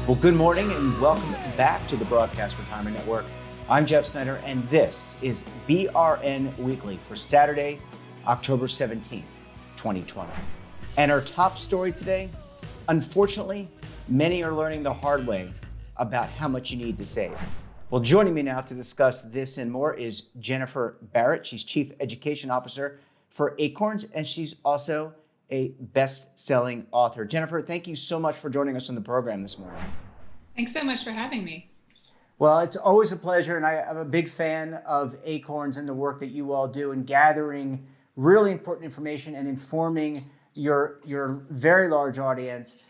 Well, good morning and welcome back to the Broadcast Retirement Network. I'm Jeff Snyder, and this is BRN Weekly for Saturday, October 17th, 2020. And our top story today, unfortunately, many are learning the hard way about how much you need to save. Well, joining me now to discuss this and more is Jennifer Barrett. She's Chief Education Officer for Acorns, and she's also a best-selling author. Jennifer, thank you so much for joining us on the program this morning. Thanks so much for having me. Well, it's always a pleasure, and I'm a big fan of Acorns and the work that you all do in gathering really important information and informing your very large audience.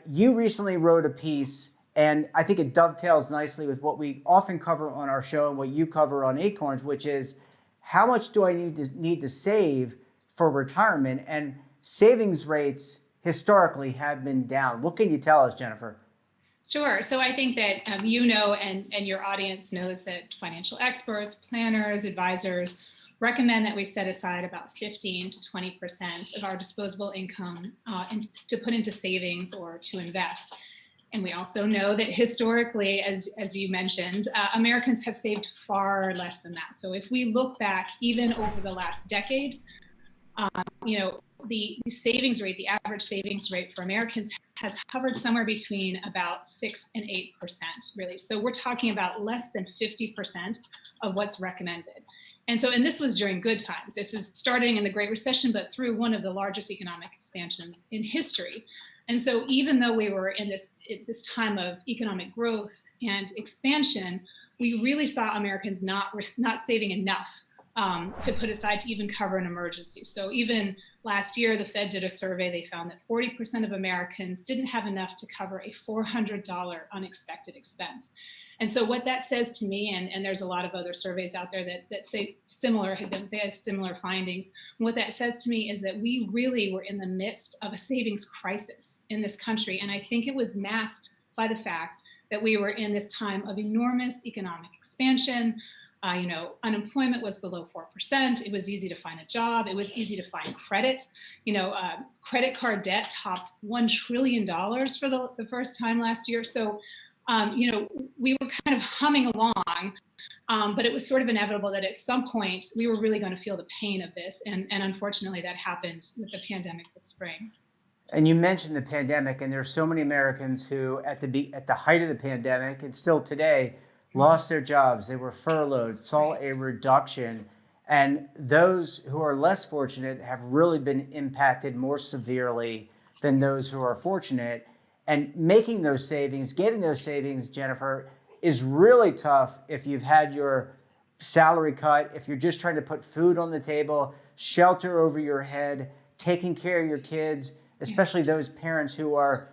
You recently wrote a piece, and I think it dovetails nicely with what we often cover on our show and what you cover on Acorns, which is how much do I need to save for retirement? And savings rates historically have been down. What can you tell us, Jennifer? Sure. So I think that and your audience knows that financial experts, planners, advisors recommend that we set aside about 15 to 20% of our disposable income to put into savings or to invest. And we also know that historically, as you mentioned, Americans have saved far less than that. So if we look back even over the last decade, the savings rate, the average savings rate for Americans has hovered somewhere between about 6 and 8%, really. So we're talking about less than 50% of what's recommended. And this was during good times. This is starting in the Great Recession, but through one of the largest economic expansions in history. And so even though we were in this time of economic growth and expansion, we really saw Americans not saving enough to put aside to even cover an emergency. So even last year, the Fed did a survey. They found that 40% of Americans didn't have enough to cover a $400 unexpected expense. And so what that says to me, and there's a lot of other surveys out there that say they have similar findings. And what that says to me is that we really were in the midst of a savings crisis in this country. And I think it was masked by the fact that we were in this time of enormous economic expansion. Unemployment was below 4%. It was easy to find a job. It was easy to find credit. Credit card debt topped $1 trillion for the first time last year. So, we were kind of humming along, but it was sort of inevitable that at some point we were really going to feel the pain of this. And unfortunately, that happened with the pandemic this spring. And you mentioned the pandemic, and there are so many Americans who, at the height of the pandemic, and still today, lost their jobs. They were furloughed, saw a reduction, and those who are less fortunate have really been impacted more severely than those who are fortunate. And making those savings, getting those savings, Jennifer, is really tough if you've had your salary cut, if you're just trying to put food on the table, shelter over your head, taking care of your kids, especially those parents who are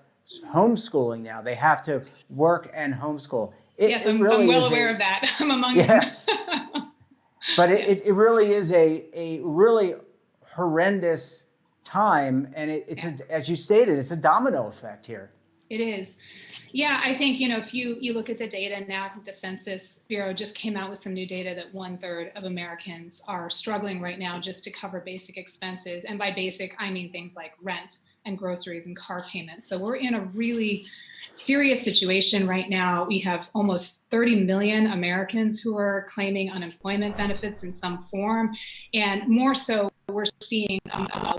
homeschooling now. They have to work and homeschool. I'm well aware of that. I'm among them. But it really is a really horrendous time. And as you stated, it's a domino effect here. It is. Yeah, I think, if you look at the data now, I think the Census Bureau just came out with some new data that 1/3 of Americans are struggling right now just to cover basic expenses. And by basic, I mean things like rent and groceries and car payments. So we're in a really serious situation right now. We have almost 30 million Americans who are claiming unemployment benefits in some form. And more so, we're seeing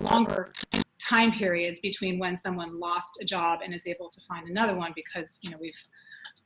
longer time periods between when someone lost a job and is able to find another one because,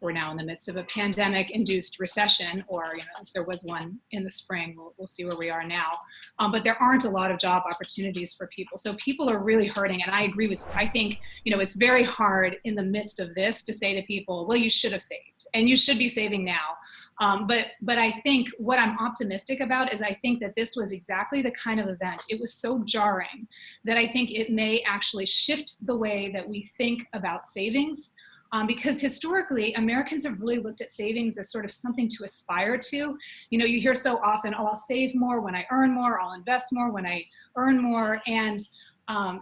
we're now in the midst of a pandemic-induced recession, or there was one in the spring. We'll see where we are now. But there aren't a lot of job opportunities for people. So people are really hurting, and I agree with you. I think, it's very hard in the midst of this to say to people, well, you should have saved, and you should be saving now. But I think what I'm optimistic about is I think that this was exactly the kind of event. It was so jarring that I think it may actually shift the way that we think about savings. Because historically, Americans have really looked at savings as sort of something to aspire to. You hear so often, oh, I'll save more when I earn more, I'll invest more when I earn more. And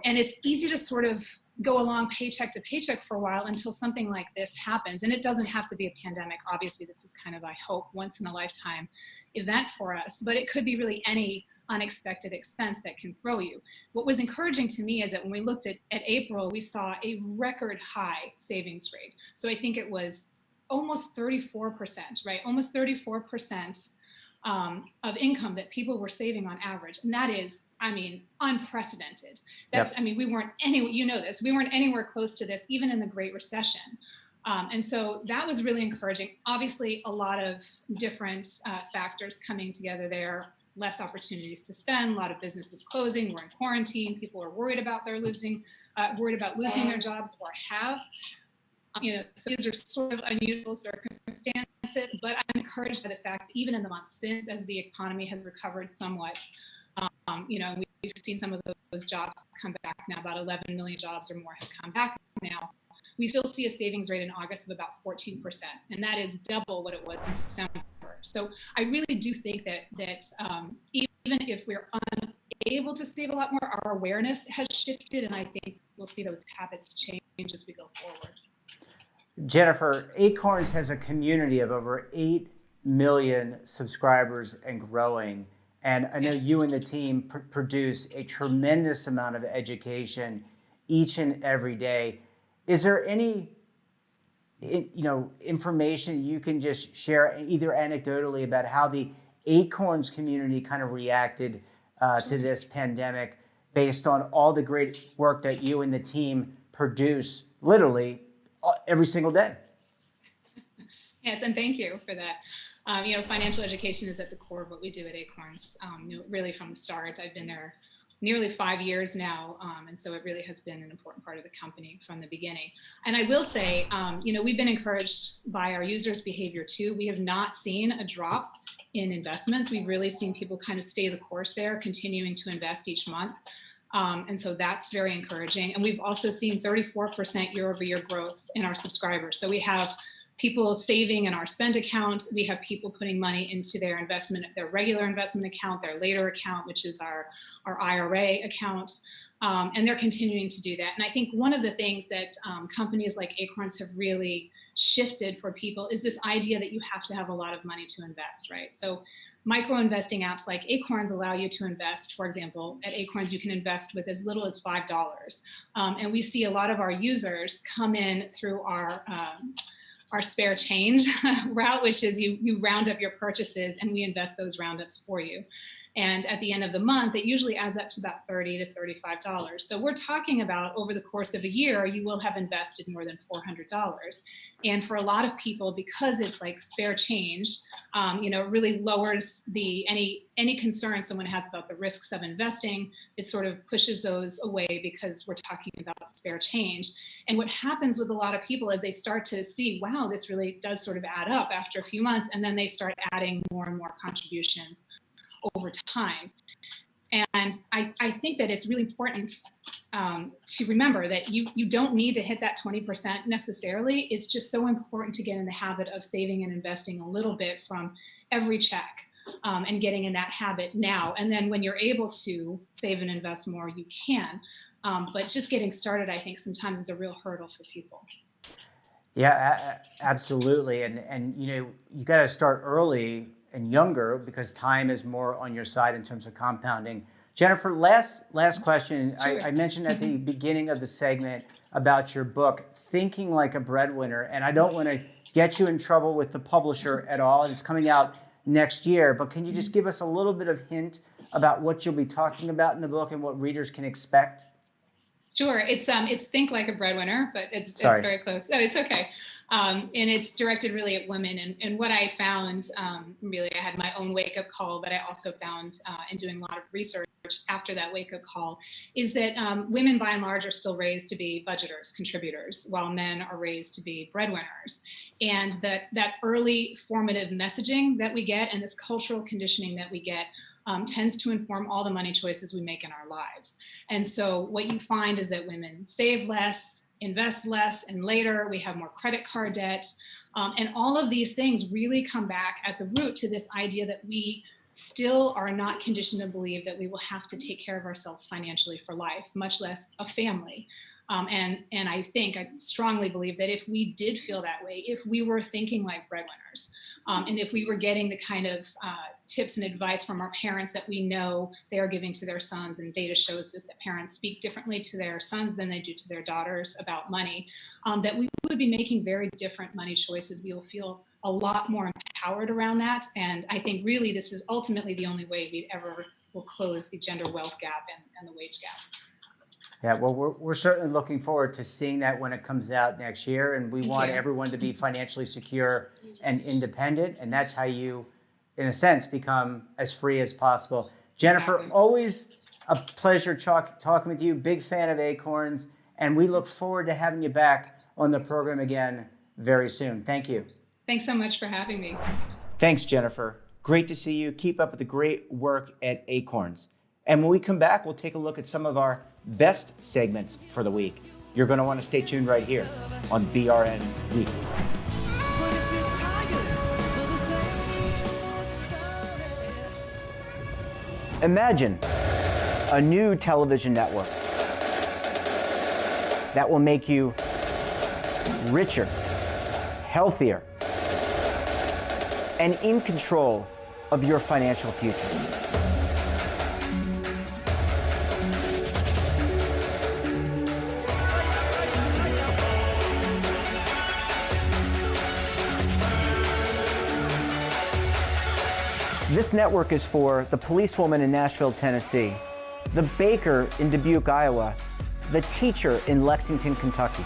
it's easy to sort of go along paycheck to paycheck for a while until something like this happens. And it doesn't have to be a pandemic. Obviously, this is kind of, I hope, once in a lifetime event for us, but it could be really any unexpected expense that can throw you. What was encouraging to me is that when we looked at April, we saw a record high savings rate. So I think it was almost 34%, right? Almost 34% of income that people were saving on average. And that is, I mean, unprecedented. That's, Yep. I mean, we weren't we weren't anywhere close to this, even in the Great Recession. And so that was really encouraging. Obviously, a lot of different factors coming together there. Less opportunities to spend, a lot of businesses closing, we're in quarantine, people are worried about losing their jobs or have. So these are sort of unusual circumstances, but I'm encouraged by the fact that even in the months since, as the economy has recovered somewhat, we've seen some of those jobs come back now. About 11 million jobs or more have come back now. We still see a savings rate in August of about 14%, and that is double what it was in December. So I really do think that even if we're unable to save a lot more, our awareness has shifted, and I think we'll see those habits change as we go forward. Jennifer, Acorns has a community of over 8 million subscribers and growing. And I know you and the team produce a tremendous amount of education each and every day. Is there any information you can just share, either anecdotally, about how the Acorns community kind of reacted to this pandemic based on all the great work that you and the team produce literally every single day? Yes, and thank you for that. Financial education is at the core of what we do at Acorns. Really from the start. I've been there nearly 5 years now, and so it really has been an important part of the company from the beginning. And I will say, we've been encouraged by our users' behavior too. We have not seen a drop in investments. We've really seen people kind of stay the course there, continuing to invest each month. And so that's very encouraging. And we've also seen 34% year-over-year growth in our subscribers. So we have people saving in our spend account. We have people putting money into their regular investment account, their later account, which is our IRA account. And they're continuing to do that. And I think one of the things that companies like Acorns have really shifted for people is this idea that you have to have a lot of money to invest, right? So micro investing apps like Acorns allow you to invest. For example, at Acorns, you can invest with as little as $5. And we see a lot of our users come in through our spare change route, which is you round up your purchases and we invest those roundups for you. And at the end of the month, it usually adds up to about $30 to $35. So we're talking about over the course of a year, you will have invested more than $400. And for a lot of people, because it's like spare change, it really lowers any concern someone has about the risks of investing. It sort of pushes those away because we're talking about spare change. And what happens with a lot of people is they start to see, wow, this really does sort of add up after a few months, and then they start adding more and more contributions over time. And I think that it's really important to remember that you don't need to hit that 20% necessarily. It's just so important to get in the habit of saving and investing a little bit from every check, and getting in that habit now. And then when you're able to save and invest more, you can. But just getting started, I think sometimes is a real hurdle for people. Yeah, absolutely. And you got to start early and younger because time is more on your side in terms of compounding. Jennifer, last question. Sure. I mentioned at the beginning of the segment about your book, Thinking Like a Breadwinner, and I don't want to get you in trouble with the publisher at all, and it's coming out next year, but can you just give us a little bit of hint about what you'll be talking about in the book and what readers can expect? Sure. It's Think Like a Breadwinner, but it's very close. Oh, it's okay. And it's directed really at women. And what I found, really, I had my own wake-up call, but I also found in doing a lot of research after that wake-up call, is that women by and large are still raised to be budgeters, contributors, while men are raised to be breadwinners. And that early formative messaging that we get and this cultural conditioning that we get tends to inform all the money choices we make in our lives. And so what you find is that women save less, invest less, and later we have more credit card debt. And all of these things really come back at the root to this idea that we still are not conditioned to believe that we will have to take care of ourselves financially for life, much less a family. And I strongly believe that if we did feel that way, if we were thinking like breadwinners, and if we were getting the kind of tips and advice from our parents that we know they are giving to their sons. And data shows this, that parents speak differently to their sons than they do to their daughters about money, that we would be making very different money choices. We will feel a lot more empowered around that. And I think really this is ultimately the only way we ever will close the gender wealth gap and the wage gap. Yeah, well, we're certainly looking forward to seeing that when it comes out next year. And we want everyone to be financially secure and independent. And that's how you, in a sense, become as free as possible. Jennifer, always a pleasure talking with you. Big fan of Acorns. And we look forward to having you back on the program again very soon. Thank you. Thanks so much for having me. Thanks, Jennifer. Great to see you. Keep up with the great work at Acorns. And when we come back, we'll take a look at some of our best segments for the week. You're going to want to stay tuned right here on BRN Weekly. Imagine a new television network that will make you richer, healthier, and in control of your financial future. This network is for the policewoman in Nashville, Tennessee, the baker in Dubuque, Iowa, the teacher in Lexington, Kentucky.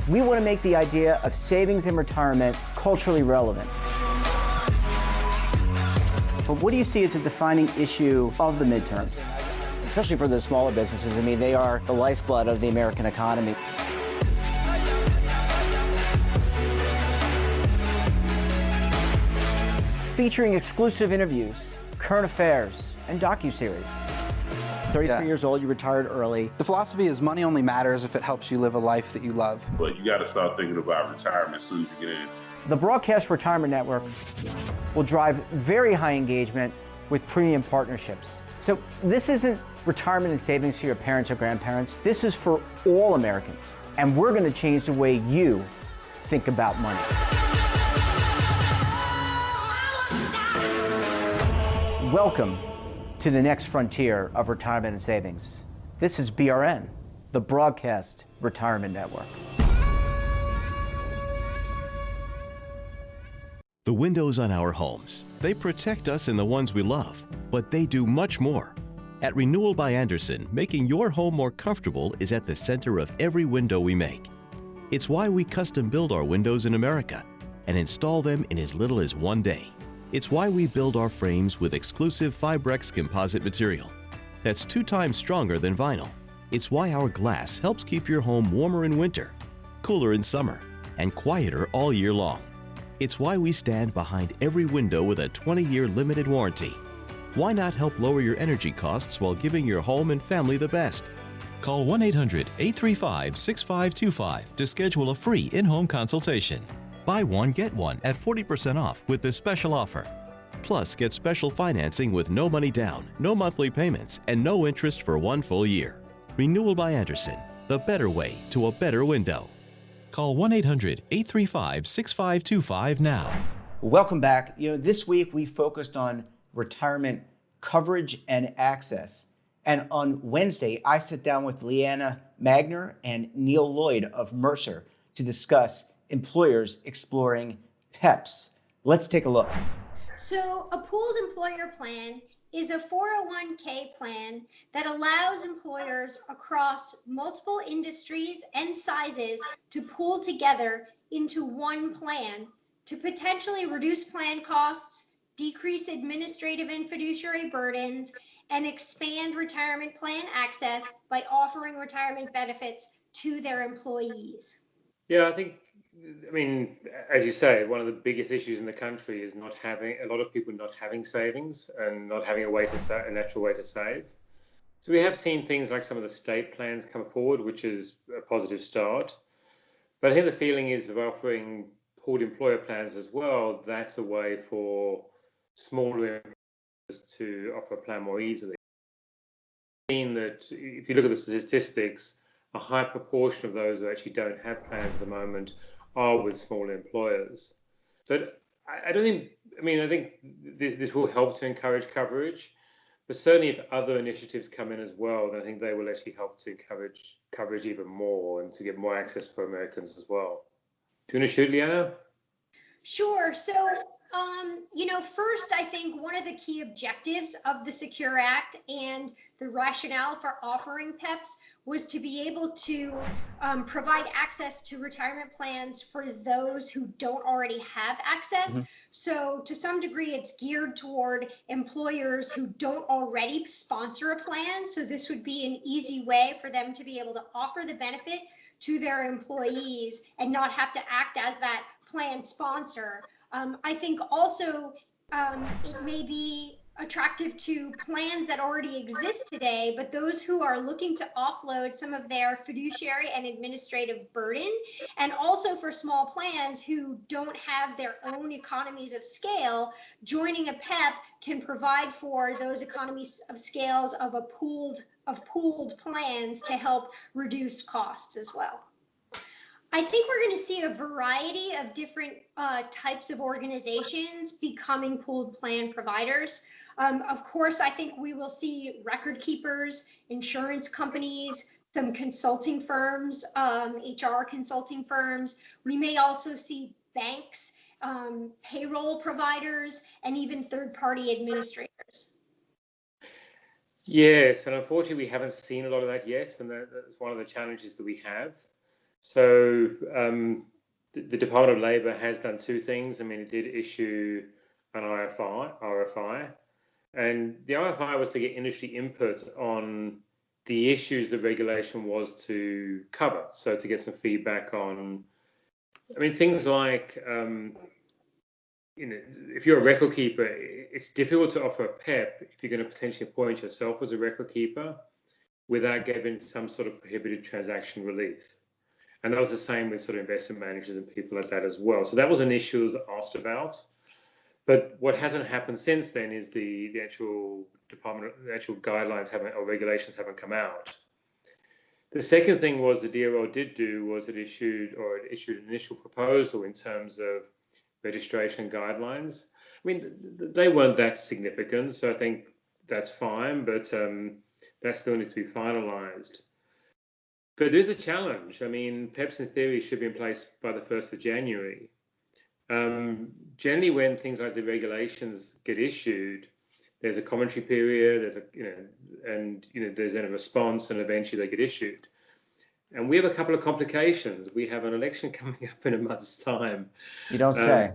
We want to make the idea of savings and retirement culturally relevant. But what do you see as a defining issue of the midterms? Especially for the smaller businesses. I mean, they are the lifeblood of the American economy. Featuring exclusive interviews, current affairs, and docuseries. 33 years old, you retired early. The philosophy is money only matters if it helps you live a life that you love. But you got to start thinking about retirement as soon as you get in. The Broadcast Retirement Network will drive very high engagement with premium partnerships. So this isn't retirement and savings for your parents or grandparents. This is for all Americans. And we're going to change the way you think about money. Welcome to the next frontier of retirement and savings. This is BRN, the Broadcast Retirement Network. The windows on our homes, they protect us and the ones we love, but they do much more. At Renewal by Andersen, making your home more comfortable is at the center of every window we make. It's why we custom build our windows in America and install them in as little as 1 day. It's why we build our frames with exclusive Fibrex composite material that's 2 times stronger than vinyl. It's why our glass helps keep your home warmer in winter, cooler in summer, and quieter all year long. It's why we stand behind every window with a 20-year limited warranty. Why not help lower your energy costs while giving your home and family the best? Call 1-800-835-6525 to schedule a free in-home consultation. Buy one, get one at 40% off with this special offer. Plus, get special financing with no money down, no monthly payments, and no interest for 1 full year. Renewal by Andersen, the better way to a better window. Call 1-800-835-6525 now. Welcome back. This week we focused on retirement coverage and access. And on Wednesday, I sat down with Leanna Magner and Neil Lloyd of Mercer to discuss employers exploring PEPs. Let's take a look. So a pooled employer plan is a 401k plan that allows employers across multiple industries and sizes to pool together into one plan to potentially reduce plan costs, decrease administrative and fiduciary burdens, and expand retirement plan access by offering retirement benefits to their employees. Yeah, I mean, as you say, one of the biggest issues in the country is not having a lot of people not having savings and not having a natural way to save. So we have seen things like some of the state plans come forward, which is a positive start. But I think the feeling is of offering pooled employer plans as well. That's a way for smaller employers to offer a plan more easily. We've seen that if you look at the statistics, a high proportion of those who actually don't have plans at the moment are with small employers. So I don't think I mean, I think this will help to encourage coverage, but certainly if other initiatives come in as well, then I think they will actually help to encourage coverage even more and to get more access for Americans as well. Do you want to shoot, Leanna? Sure. So, first, I think one of the key objectives of the Secure Act and the rationale for offering PEPs was to be able to provide access to retirement plans for those who don't already have access. So to some degree, it's geared toward employers who don't already sponsor a plan. So this would be an easy way for them to be able to offer the benefit to their employees and not have to act as that plan sponsor. I think also it may be attractive to plans that already exist today, but those who are looking to offload some of their fiduciary and administrative burden, and also for small plans who don't have their own economies of scale, joining a PEP can provide for those economies of scales of pooled plans to help reduce costs as well. I think we're going to see a variety of different types of organizations becoming pooled plan providers. Of course, I think we will see record keepers, insurance companies, some consulting firms, HR consulting firms. We may also see banks, payroll providers, and even third-party administrators. Yes, and unfortunately, we haven't seen a lot of that yet, and that's one of the challenges that we have. So the Department of Labor has done two things. I mean, it did issue an RFI, and the RFI was to get industry input on the issues the regulation was to cover. So to get some feedback on, I mean, things like, if you're a record keeper, it's difficult to offer a PEP if you're going to potentially appoint yourself as a record keeper without giving some sort of prohibited transaction relief. And that was the same with sort of investment managers and people like that as well. So that was an issue that was asked about. But what hasn't happened since then is the actual guidelines or regulations haven't come out. The second thing was the DOL did do was it issued an initial proposal in terms of registration guidelines. I mean, they weren't that significant, so I think that's fine, but that still needs to be finalized. But there's a challenge. I mean, PEPs in theory should be in place by the 1st of January. Generally, when things like the regulations get issued, there's a commentary period, there's then a response, and eventually they get issued. And we have a couple of complications. We have an election coming up in a month's time. You don't say.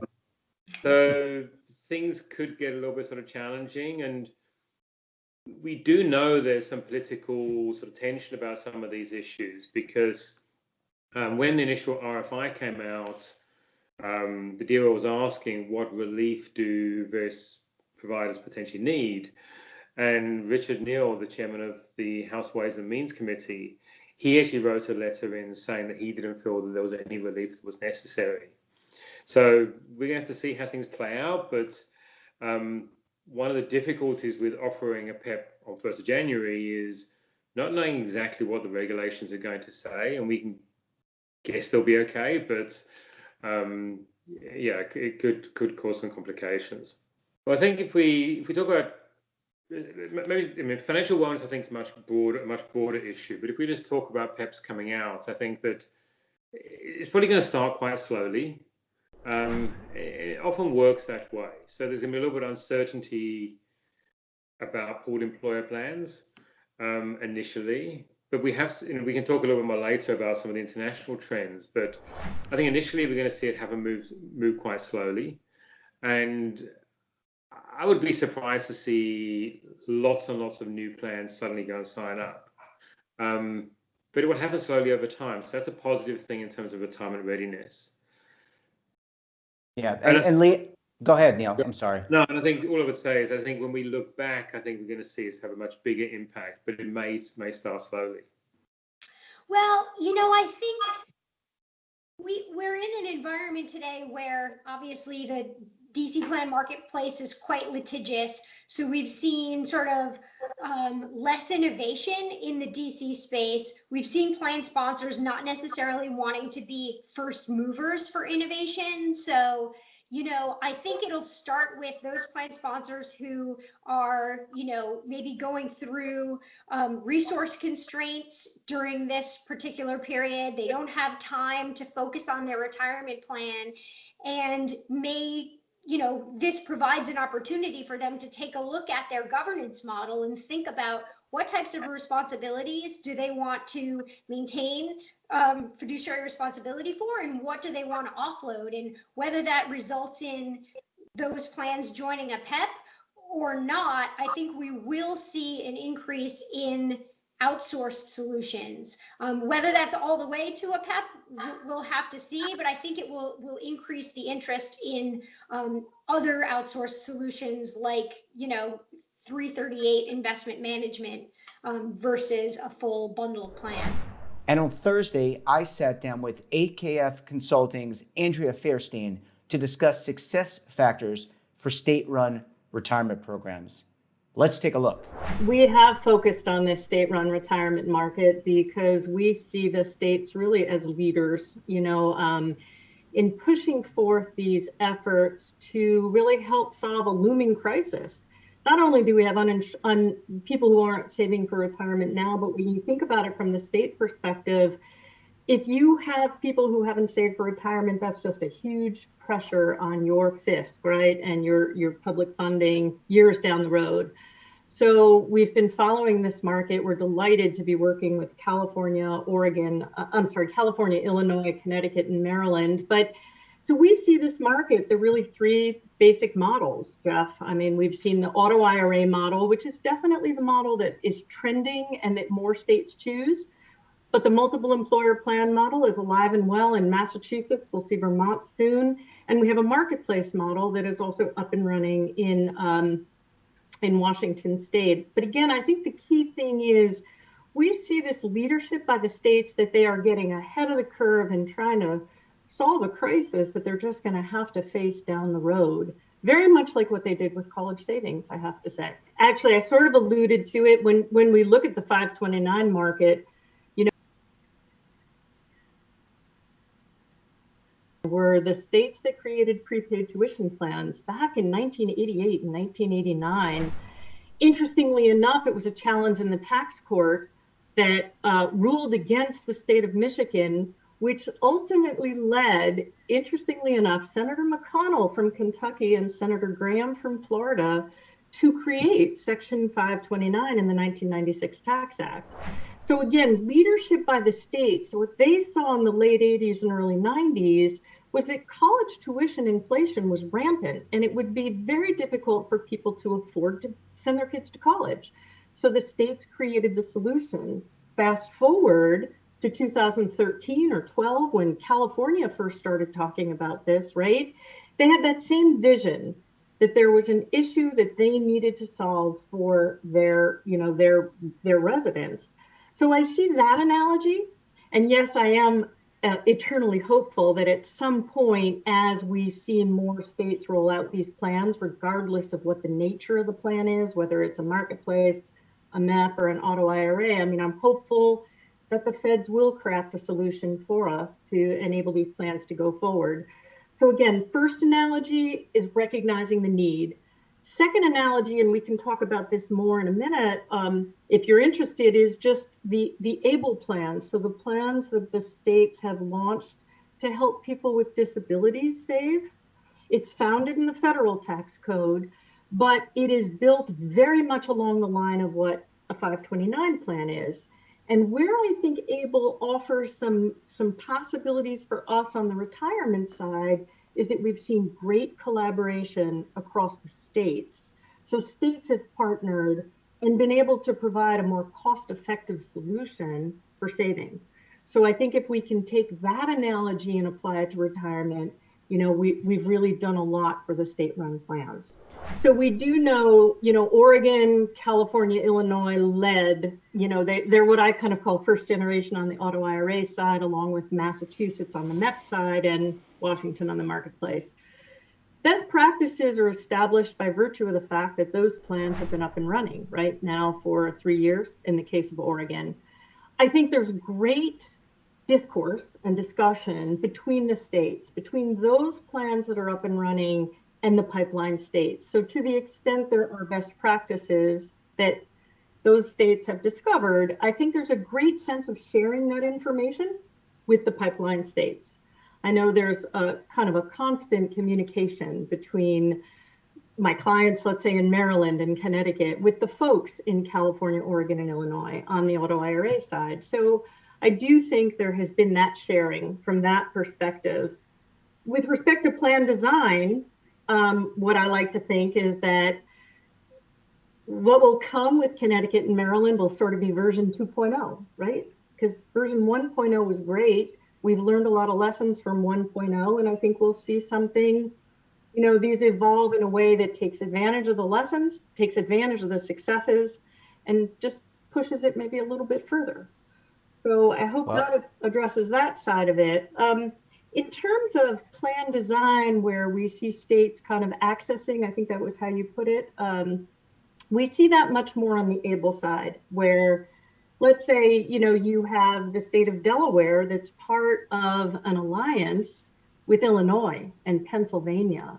So things could get a little bit sort of challenging, and we do know there's some political sort of tension about some of these issues because when the initial RFI came out, the DOL was asking what relief do various providers potentially need. And Richard Neal, the chairman of the House Ways and Means Committee, he actually wrote a letter in saying that he didn't feel that there was any relief that was necessary. So we're going to have to see how things play out, but one of the difficulties with offering a PEP on 1st of January is not knowing exactly what the regulations are going to say, and we can guess they'll be okay, but it could cause some complications. Well, I think if we talk about financial wellness, I think is a much broader issue. But if we just talk about PEPs coming out, I think that it's probably going to start quite slowly. It often works that way. So there's going to be a little bit of uncertainty about pooled employer plans initially. But we can talk a little bit more later about some of the international trends. But I think initially we're going to see it have a move quite slowly. And I would be surprised to see lots and lots of new plans suddenly go and sign up. But it will happen slowly over time. So that's a positive thing in terms of retirement readiness. Yeah, and Lee, go ahead, Neil. I'm sorry. No, and I think all I would say is I think when we look back, I think we're going to see us have a much bigger impact, but it may start slowly. Well, I think we're in an environment today where obviously the DC plan marketplace is quite litigious. So we've seen sort of less innovation in the DC space. We've seen plan sponsors not necessarily wanting to be first movers for innovation. So, I think it'll start with those plan sponsors who are, maybe going through resource constraints during this particular period. They don't have time to focus on their retirement plan, and this provides an opportunity for them to take a look at their governance model and think about what types of responsibilities do they want to maintain fiduciary responsibility for, and what do they want to offload, and whether that results in those plans joining a PEP or not. I think we will see an increase in outsourced solutions. Whether that's all the way to a PEP, we'll have to see, but I think it will increase the interest in other outsourced solutions like 338 investment management versus a full bundled plan. And on Thursday, I sat down with AKF Consulting's Andrea Fairstein to discuss success factors for state-run retirement programs. Let's take a look. We have focused on this state-run retirement market because we see the states really as leaders, in pushing forth these efforts to really help solve a looming crisis. Not only do we have people who aren't saving for retirement now, but when you think about it from the state perspective, if you have people who haven't saved for retirement, that's just a huge pressure on your fisc, right? And your public funding years down the road. So we've been following this market. We're delighted to be working with California, Illinois, Connecticut, and Maryland. So we see this market, there are really three basic models, Jeff. I mean, we've seen the auto IRA model, which is definitely the model that is trending and that more states choose. But the multiple employer plan model is alive and well in Massachusetts. We'll see Vermont soon. And we have a marketplace model that is also up and running in Washington State. But again, I think the key thing is we see this leadership by the states that they are getting ahead of the curve and trying to solve a crisis that they're just going to have to face down the road. Very much like what they did with college savings, I have to say. Actually, I sort of alluded to it when we look at the 529 market, were the states that created prepaid tuition plans back in 1988 and 1989. Interestingly enough, it was a challenge in the tax court that ruled against the state of Michigan, which ultimately led, interestingly enough, Senator McConnell from Kentucky and Senator Graham from Florida to create Section 529 in the 1996 Tax Act. So again, leadership by the states. So what they saw in the late 80s and early 90s was that college tuition inflation was rampant, and it would be very difficult for people to afford to send their kids to college. So the states created the solution. Fast forward to 2013 or 12, when California first started talking about this, right? They had that same vision that there was an issue that they needed to solve for their residents. So I see that analogy. And yes, I am eternally hopeful that at some point, as we see more states roll out these plans, regardless of what the nature of the plan is, whether it's a marketplace, a MEP, or an auto IRA, I mean, I'm hopeful that the feds will craft a solution for us to enable these plans to go forward. So again, first analogy is recognizing the need. Second analogy, and we can talk about this more in a minute, if you're interested, is just the ABLE plans. So the plans that the states have launched to help people with disabilities save. It's founded in the federal tax code, but it is built very much along the line of what a 529 plan is. And where I think ABLE offers some possibilities for us on the retirement side is that we've seen great collaboration across the states. So states have partnered and been able to provide a more cost-effective solution for saving. So I think if we can take that analogy and apply it to retirement, we've really done a lot for the state-run plans. So we do know, Oregon, California, Illinois led, they're what I kind of call first generation on the auto IRA side, along with Massachusetts on the MEP side and Washington on the marketplace. Best practices are established by virtue of the fact that those plans have been up and running right now for 3 years in the case of Oregon. I think there's great discourse and discussion between the states, between those plans that are up and running and the pipeline states. So to the extent there are best practices that those states have discovered, I think there's a great sense of sharing that information with the pipeline states. I know there's a kind of a constant communication between my clients, let's say in Maryland and Connecticut, with the folks in California, Oregon, and Illinois on the auto IRA side. So I do think there has been that sharing from that perspective. With respect to plan design, what I like to think is that what will come with Connecticut and Maryland will sort of be version 2.0, right? Because version 1.0 was great. We've learned a lot of lessons from 1.0, and I think we'll see something, these evolve in a way that takes advantage of the lessons, takes advantage of the successes, and just pushes it maybe a little bit further. So I hope that addresses that side of it. In terms of plan design, where we see states kind of accessing, I think that was how you put it, we see that much more on the ABLE side, where let's say, you have the state of Delaware that's part of an alliance with Illinois and Pennsylvania,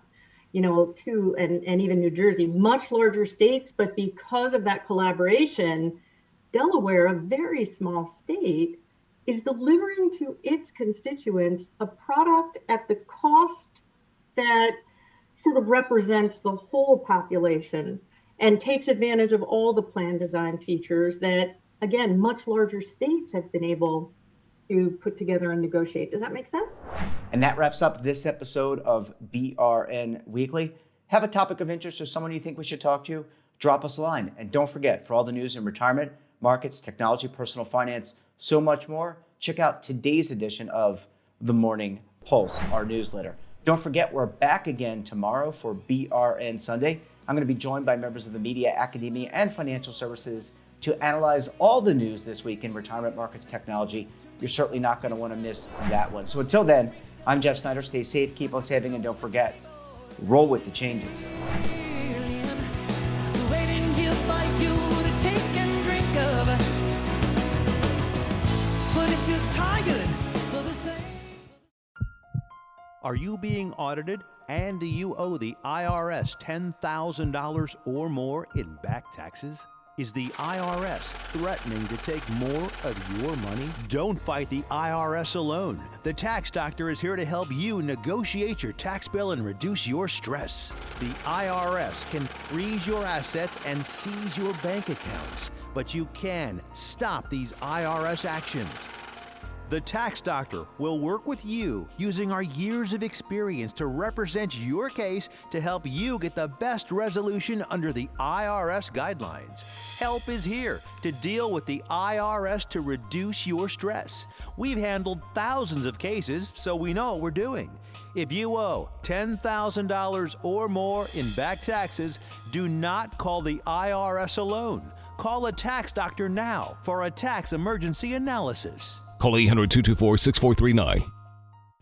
and even New Jersey, much larger states, but because of that collaboration, Delaware, a very small state, is delivering to its constituents a product at the cost that sort of represents the whole population and takes advantage of all the plan design features that, again, much larger states have been able to put together and negotiate. Does that make sense? And that wraps up this episode of BRN Weekly. Have a topic of interest or someone you think we should talk to? Drop us a line. And don't forget, for all the news in retirement, markets, technology, personal finance, so much more, check out today's edition of The Morning Pulse, our newsletter. Don't forget, we're back again tomorrow for BRN Sunday. I'm going to be joined by members of the media, academia, and financial services to analyze all the news this week in retirement, markets, technology. You're certainly not going to want to miss that one. So until then, I'm Jeff Snyder. Stay safe, keep on saving, and don't forget, roll with the changes. Are you being audited and do you owe the IRS $10,000 or more in back taxes? Is the IRS threatening to take more of your money? Don't fight the IRS alone. The Tax Doctor is here to help you negotiate your tax bill and reduce your stress. The IRS can freeze your assets and seize your bank accounts, but you can stop these IRS actions. The Tax Doctor will work with you using our years of experience to represent your case to help you get the best resolution under the IRS guidelines. Help is here to deal with the IRS to reduce your stress. We've handled thousands of cases, so we know what we're doing. If you owe $10,000 or more in back taxes, do not call the IRS alone. Call a Tax Doctor now for a tax emergency analysis. Call 800-224-6439.